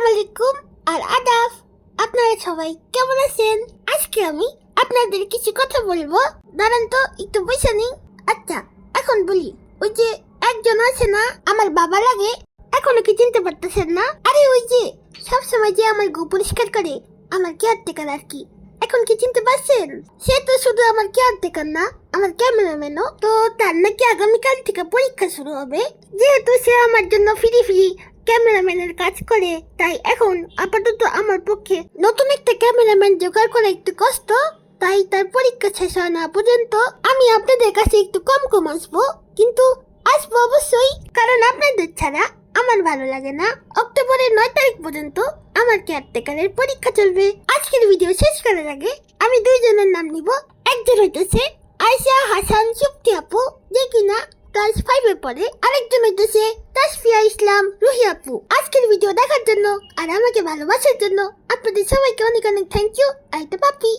আলাইকুম আর আদাব। আপনারা সবাই কেমন আছেন? আজকে আমি আপনাদের কিছু কথা বলবো। দাঁড়ান তো একটু বসে নিই। আচ্ছা, এখন বলি। ওই যে একজন আছে না, আমার বাবা লাগে, এখনো কি চিনতে পারতেছেন না? আরে ওই যে সবসময় যে আমার গো পরিষ্কার করে, আমার কেয়ারটেকার আর কি। এখন কি চিনতে পারছেন? সে তো শুধু আমার কেয়ারটেকার না, আমার ক্যামেরাম্যানও। তো তার নাকি আগামীকাল থেকে পরীক্ষা শুরু হবে। যেহেতু সে আমার জন্য ফ্রি ক্যামেরাম্যানের কাজ করে, তাই এখন আপাতত আমার পক্ষে নতুন একটা ক্যামেরাম্যান জোগাড় করা একটু কষ্ট। তাই তার পরীক্ষা শেষ হয় না পর্যন্ত আমি আপনাদের কাছে একটু কম আসবো, কিন্তু আসবো অবশ্যই, কারণ আপনাদের ছাড়া আমার ভালো লাগে না। অক্টোবরের 9 তারিখ পর্যন্ত আমার কেয়ারটেকারের পরীক্ষা চলবে। আজকের ভিডিও শেষ করার আগে আমি দুইজনের নাম নিব। একজন হইতেছে আয়শা হাসান সুপ্তি আপু, যে কিনা ক্লাস 5 এ পড়ে। আরেকজন হইতেছে তাসফিয়া ইসলাম রুহি আপু। আজকের ভিডিও দেখার জন্য আর আমাকে ভালোবাসার জন্য আপনাদের সবাইকে অনেক অনেক থ্যাংক ইউ। আর একটা পাপি।